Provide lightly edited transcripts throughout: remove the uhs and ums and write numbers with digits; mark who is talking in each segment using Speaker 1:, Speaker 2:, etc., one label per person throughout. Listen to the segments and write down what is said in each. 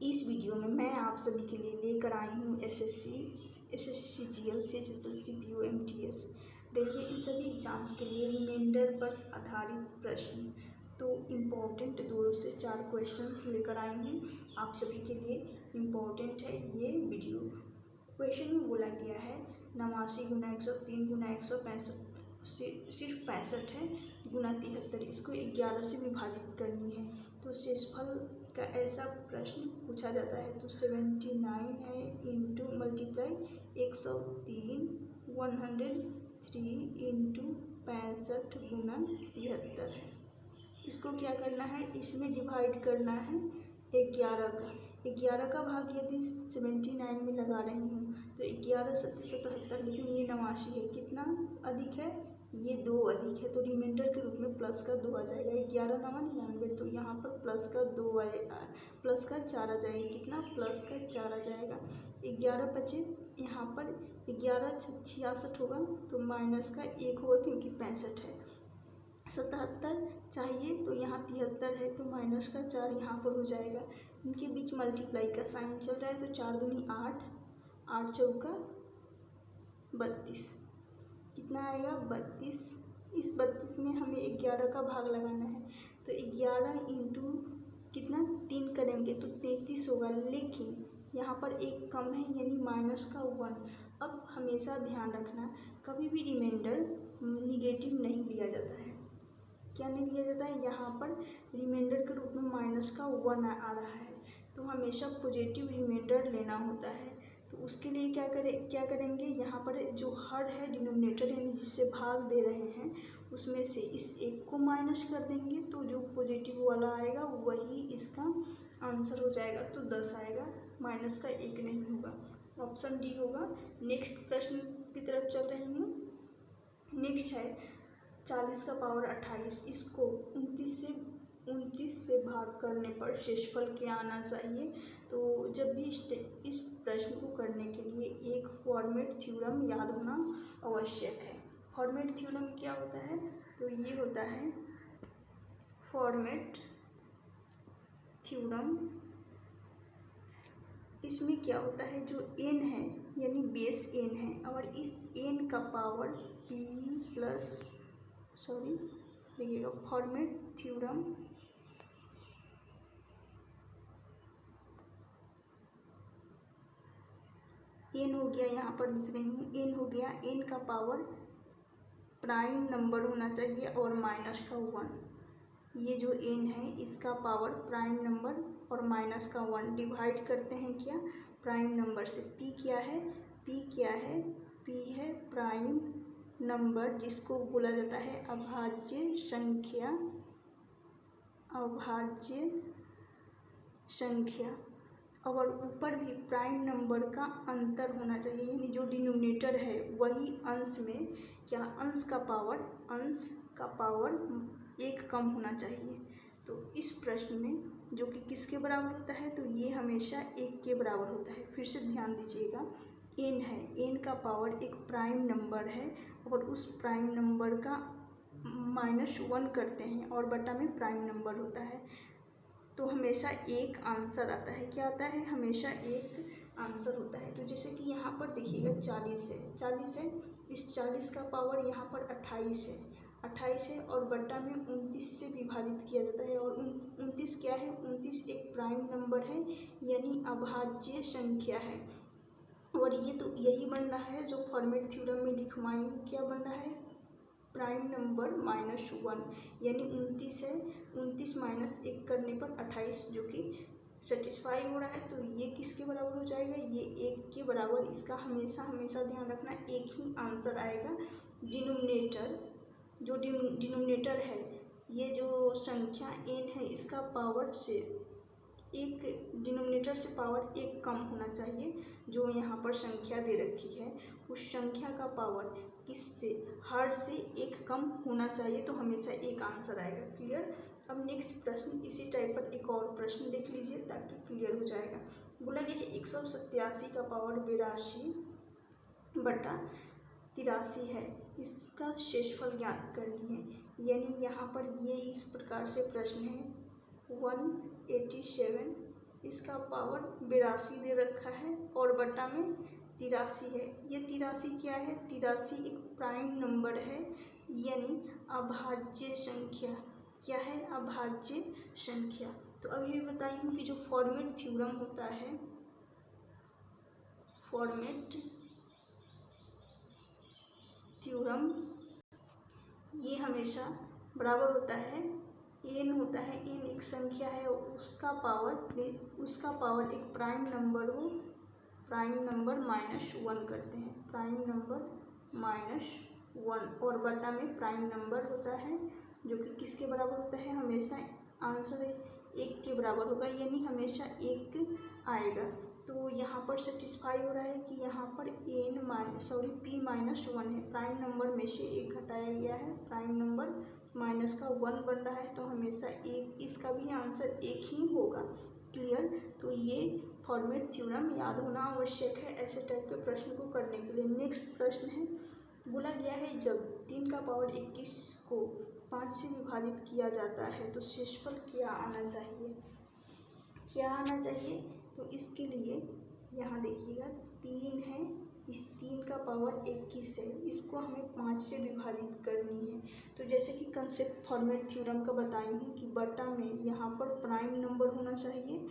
Speaker 1: इस वीडियो में मैं आप सभी के लिए लेकर आई हूँ SSC CGL CHSLC PO MTS railway इन सभी एग्जाम्स के लिए रिमाइंडर पर आधारित प्रश्न। तो इम्पोर्टेंट 2 से 4 क्वेश्चंस लेकर आई हूँ आप सभी के लिए। इम्पोर्टेंट है ये वीडियो। क्वेश्चन में बोला गया है 89 गुना 103 गुना 165 सिर्फ 65 है गुना 73, इसको 11 से विभाजित करनी है। तो शेषफल का ऐसा प्रश्न पूछा जाता है। तो 79 है इंटू मल्टीप्लाई 103 103 इंटू 65 गुना 73 है। इसको क्या करना है, इसमें डिवाइड करना है 11 का भाग यदि 79 में लगा रही हूँ तो 11 7 77, लेकिन ये 89 है, कितना अधिक है, ये 2 अधिक है, तो रिमाइंडर के रूप में प्लस का 2 आ जाएगा। 11 9 99, तो यहाँ पर प्लस का 2 आएगा, प्लस का 4 आ जाएगा, कितना प्लस का 4 आ जाएगा। 11 बचे, यहाँ पर 11 66 होगा तो माइनस का 1 होगा क्योंकि 65 है। 77 चाहिए तो यहाँ 73 है तो माइनस का 4 यहाँ पर हो जाएगा। इनके बीच मल्टीप्लाई का साइन चल रहा है तो 4 दूनी 8 8 चौका 32, कितना आएगा 32। इस 32 में हमें 11 का भाग लगाना है तो 11 इंटू कितना 3 करेंगे तो 33 होगा, लेकिन यहाँ पर एक कम है यानी माइनस का 1। अब हमेशा ध्यान रखना कभी भी रिमाइंडर निगेटिव नहीं लिया जाता है। क्या नहीं लिया जाता है, यहाँ पर रिमाइंडर के रूप में माइनस का 1 आ रहा है तो हमेशा पॉजिटिव रिमाइंडर लेना होता है। तो उसके लिए क्या करेंगे, यहाँ पर जो हर है डिनोमिनेटर यानी जिससे भाग दे रहे हैं उसमें से इस एक को माइनस कर देंगे तो जो पॉजिटिव वाला आएगा वही इसका आंसर हो जाएगा, तो 10 आएगा, माइनस का 1 नहीं होगा, ऑप्शन डी होगा। नेक्स्ट प्रश्न की तरफ चल रही हूँ। नेक्स्ट है 40 का पावर 28, इसको 29 से भाग करने पर शेषफल क्या आना चाहिए। तो जब भी इस प्रश्न को करने के लिए एक फॉर्मेट थ्योरम याद होना आवश्यक है। फॉर्मेट थ्योरम क्या होता है, तो ये होता है फॉर्मेट थ्योरम। इसमें क्या होता है, जो n है यानी बेस n है और इस n का पावर p प्लस देखिएगा फॉर्मेट थ्योरम n हो गया, यहाँ पर लिख रही हूँ n हो गया, n का पावर प्राइम नंबर होना चाहिए और माइनस का 1। ये जो n है इसका पावर प्राइम नंबर और माइनस का 1 डिवाइड करते हैं क्या प्राइम नंबर से। p क्या है, p है प्राइम नंबर जिसको बोला जाता है अभाज्य संख्या और ऊपर भी प्राइम नंबर का अंतर होना चाहिए, यानी जो डिनोमिनेटर है वही अंश में क्या अंश का पावर 1 कम होना चाहिए। तो इस प्रश्न में जो कि किसके बराबर होता है, तो ये हमेशा 1 के बराबर होता है। फिर से ध्यान दीजिएगा, n है, n का पावर एक प्राइम नंबर है और उस प्राइम नंबर का -1 करते हैं और बटा में प्राइम नंबर होता है तो हमेशा एक आंसर आता है। क्या आता है, हमेशा एक आंसर होता है। तो जैसे कि यहाँ पर देखिएगा 40 है, इस 40 का पावर यहाँ पर 28 है और बटा में 29 से विभाजित किया जाता है और 29 क्या है, 29 एक प्राइम नंबर है यानी अभाज्य संख्या है। और ये तो यही बन रहा है जो फॉर्मेट थ्योरम में लिखवाई हूँ, क्या बन रहा है प्राइम नंबर -1 यानी 29 है, 29 माइनस 1 करने पर 28 जो कि सेटिस्फाई हो रहा है। तो ये किसके बराबर हो जाएगा, ये 1 के बराबर। इसका हमेशा ध्यान रखना एक ही आंसर आएगा। जो डिनोमिनेटर है ये जो संख्या n है इसका पावर से एक डिनोमिनेटर से पावर 1 कम होना चाहिए। जो यहाँ पर संख्या दे रखी है उस संख्या का पावर किससे हर से 1 कम होना चाहिए, तो हमेशा एक आंसर आएगा। क्लियर। अब नेक्स्ट प्रश्न इसी टाइप पर एक और प्रश्न देख लीजिए ताकि क्लियर हो जाएगा। बोला गया है 187 का पावर 82 बटा 83 है, इसका शेषफल ज्ञात करनी है। यानी यहाँ पर ये इस प्रकार से प्रश्न है 187 इसका पावर 82 दे रखा है और बटा में 83 है। ये 83 क्या है? 83 एक प्राइम नंबर है, यानी अभाज्य संख्या। क्या है? अभाज्य संख्या। तो अभी मैं बताई हूँ कि जो फॉर्मेट थ्योरम होता है, फॉर्मेट थ्योरम, ये हमेशा बराबर होता है n होता है, n एक संख्या है, उसका पावर एक प्राइम नंबर हो, प्राइम नंबर -1 करते हैं, प्राइम नंबर -1 और बटा में प्राइम नंबर होता है जो कि किसके बराबर होता है? हमेशा आंसर 1 के बराबर होगा, यानी हमेशा 1 आएगा। तो यहाँ पर सेटिस्फाई हो रहा है कि यहाँ पर p-1 है, प्राइम नंबर में से 1 घटाया गया है, प्राइम नंबर माइनस का 1 बन रहा है, तो हमेशा 1, इसका भी आंसर 1 ही होगा। क्लियर? तो ये फॉर्मेट थ्योरम याद होना आवश्यक है ऐसे टाइप के प्रश्न को करने के लिए। नेक्स्ट प्रश्न है, बोला गया है जब 3 का पावर 21 को 5 से विभाजित किया जाता है तो शेषफल क्या आना चाहिए? क्या आना चाहिए? तो इसके लिए यहाँ देखिएगा 3 है, इस 3 का पावर 21 है, इसको हमें 5 से विभाजित करनी है। तो जैसे कि कंसेप्ट फॉर्मेट थ्योरम का बताई हूँ कि बटा में यहाँ पर प्राइम नंबर होना चाहिए।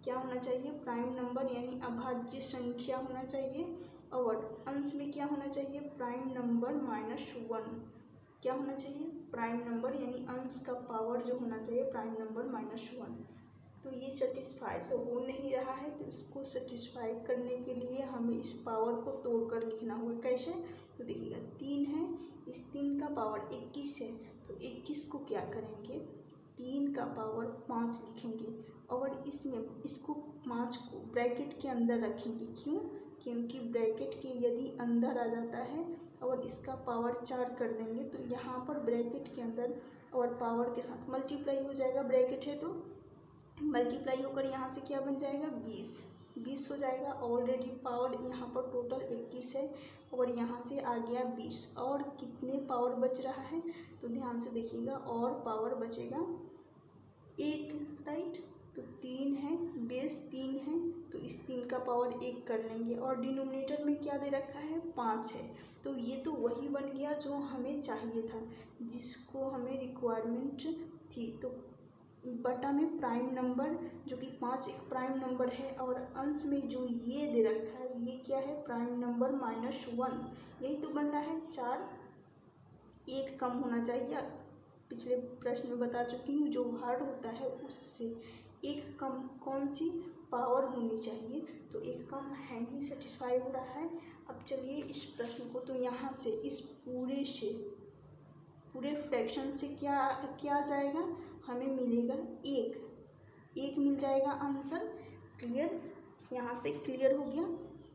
Speaker 1: क्या होना चाहिए? प्राइम नंबर यानी अभाज्य संख्या होना चाहिए, और अंश में क्या होना चाहिए? Prime number -1। क्या होना चाहिए? प्राइम नंबर यानी अंश का पावर जो होना चाहिए प्राइम नंबर -1। तो ये सेटिस्फाई तो हो नहीं रहा है, तो इसको सेटिस्फाई करने के लिए हमें इस पावर को तोड़कर लिखना होगा। कैसे? तो देखिएगा 3 है, इस 3 का पावर 21 है, तो 21 को क्या करेंगे? 3 का पावर 5 लिखेंगे, और इसमें इसको 5 को ब्रैकेट के अंदर रखेंगे। क्यों? क्योंकि ब्रैकेट के यदि अंदर आ जाता है और इसका पावर 4 कर देंगे तो यहाँ पर ब्रैकेट के अंदर और पावर के साथ मल्टीप्लाई हो जाएगा, ब्रैकेट है तो मल्टीप्लाई होकर यहाँ से क्या बन जाएगा? 20 हो जाएगा। ऑलरेडी पावर यहाँ पर टोटल 21 है और यहाँ से आ गया 20, और कितने पावर बच रहा है? तो ध्यान से देखिएगा, और पावर बचेगा 1, राइट? तो 3 है, बेस 3 है, तो इस 3 का पावर 1 कर लेंगे, और डिनोमिनेटर में क्या दे रखा है? 5 है। तो ये तो वही बन गया जो हमें चाहिए था, जिसको हमें रिक्वायरमेंट थी। तो बटा में प्राइम नंबर जो कि 5 एक प्राइम नंबर है, और अंश में जो ये दे रखा है ये क्या है? Prime number -1। यही तो बन रहा है 4, 1 कम होना चाहिए। पिछले प्रश्न में बता चुकी हूँ, जो हार्ड होता है उससे 1 कम कौन सी पावर होनी चाहिए, तो 1 कम है ही, सेटिस्फाई हो रहा है। अब चलिए इस प्रश्न को, तो यहाँ से इस पूरे फ्रैक्शन से क्या आ जाएगा? हमें मिलेगा 1 मिल जाएगा आंसर। क्लियर? यहाँ से क्लियर हो गया।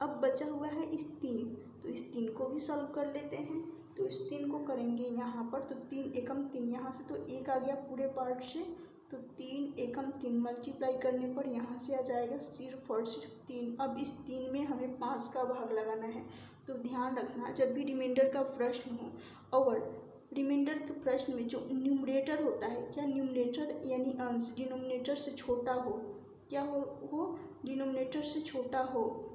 Speaker 1: अब बचा हुआ है इस 3, तो इस 3 को भी सॉल्व कर लेते हैं। तो इस 3 को करेंगे यहाँ पर, तो 3 एकम 3, यहाँ से तो 1 आ गया पूरे पार्ट से, तो 3 एकम 3 मल्टीप्लाई करने पर यहाँ से आ जाएगा सिर्फ और सिर्फ 3। अब इस 3 में हमें 5 का भाग लगाना है। तो ध्यान रखना, जब भी रिमाइंडर का प्रश्न हो, और रिमाइंडर के प्रश्न में जो न्यूमरेटर होता है, क्या न्यूमरेटर यानी अंश डिनोमिनेटर से छोटा हो, क्या हो डिनोमिनेटर से छोटा हो,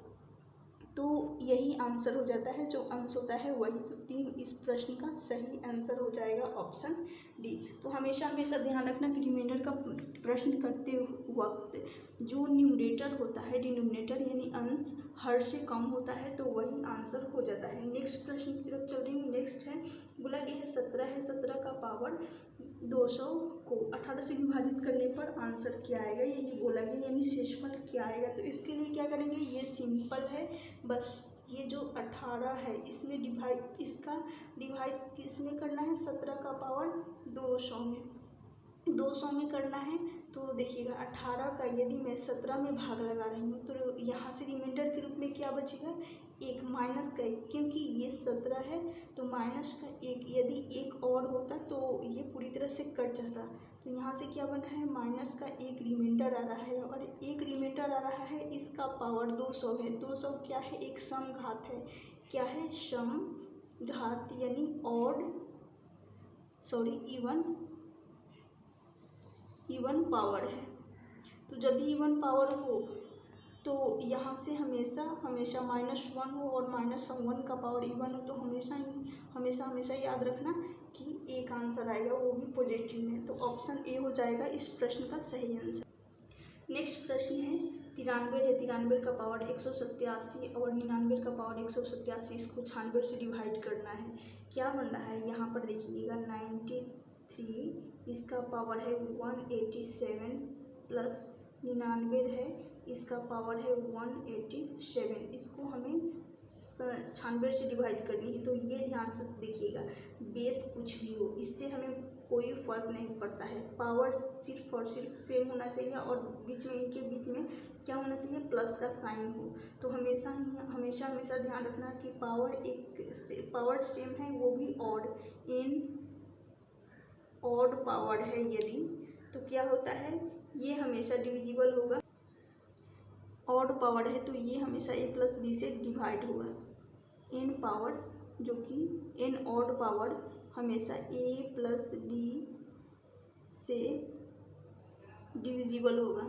Speaker 1: तो यही आंसर हो जाता है, जो अंश होता है वही। तो 3 इस प्रश्न का सही आंसर हो जाएगा, ऑप्शन डी। तो हमेशा ध्यान रखना कि रिमाइंडर का प्रश्न करते वक्त जो न्यूमरेटर होता है, डिनोमिनेटर यानी अंश हर से कम होता है, तो वही आंसर हो जाता है। नेक्स्ट प्रश्न की तरफ चल रही हूँ। नेक्स्ट है, बोला गया है 17 का पावर 200 को 18 से विभाजित करने पर आंसर क्या आएगा, यही बोला गया, यानी शेषफल क्या आएगा। तो इसके लिए क्या करेंगे? ये सिंपल है, बस ये जो 18 है इसमें इसका डिवाइड किसमें करना है? 17 का पावर 200 में करना है। तो देखिएगा 18 का यदि मैं 17 में भाग लगा रही हूँ, तो यहाँ से रिमाइंडर के रूप में क्या बचेगा? 1 माइनस का 1, क्योंकि ये 17 है तो माइनस का 1, यदि 1 और होता तो ये पूरी तरह से कट जाता। तो यहाँ से क्या बना है? माइनस का 1 रिमाइंडर आ रहा है, और 1 रिमाइंडर आ रहा है, इसका पावर 200 है। 200 क्या है? एक सम घात है। क्या है? सम घात, यानी इवन पावर है। तो जब भी इवन पावर हो तो यहाँ से हमेशा हमेशा -1 हो और -1 का पावर इवन हो तो हमेशा याद रखना कि एक आंसर आएगा, वो भी पॉजिटिव में। तो ऑप्शन ए हो जाएगा इस प्रश्न का सही आंसर। नेक्स्ट प्रश्न है 93 है, 93 का पावर 187 और 99 का पावर 187, इसको 96 से डिवाइड करना है। क्या बन रहा है यहाँ पर देखिएगा 93, इसका पावर है 187 प्लस 99 है, इसका पावर है 187। इसको हमें 96 से डिवाइड करनी है। तो ये ध्यान से देखिएगा, बेस कुछ भी हो इससे हमें कोई फर्क नहीं पड़ता है, पावर सिर्फ और सिर्फ सेम होना चाहिए और इनके बीच में क्या होना चाहिए, प्लस का साइन हो। तो हमेशा ध्यान रखना कि पावर सेम है, वो भी ऑड, इन ऑड पावर है यदि, तो क्या होता है, ये हमेशा डिविजिबल होगा। ऑड पावर है तो ये हमेशा a प्लस बी से डिवाइड होगा। एन पावर जो कि एन ऑड पावर हमेशा a प्लस बी से डिविजिबल होगा।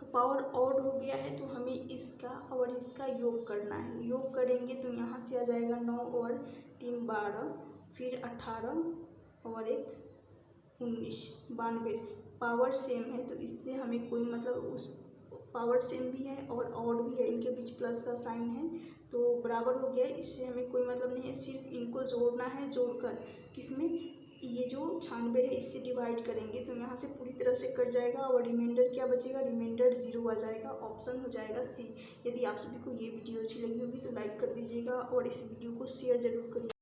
Speaker 1: तो पावर ऑड हो गया है तो हमें इसका और इसका योग करना है। योग करेंगे तो यहाँ से आ जाएगा 9 और 3 12, फिर 18 और 1 19, 92। पावर सेम है तो इससे हमें कोई मतलब, उस पावर सेम भी है और ऑड भी है, इनके बीच प्लस का साइन है तो बराबर हो गया। इससे हमें कोई मतलब नहीं है, सिर्फ इनको जोड़ना है। जोड़कर किसमें, ये जो 96 है इससे डिवाइड करेंगे तो यहाँ से पूरी तरह से कट जाएगा और रिमाइंडर क्या बचेगा, रिमाइंडर 0 आ जाएगा। ऑप्शन हो जाएगा सी। यदि आप सभी को ये वीडियो अच्छी लगी होगी तो लाइक कर दीजिएगा और इस वीडियो को शेयर जरूर करिए।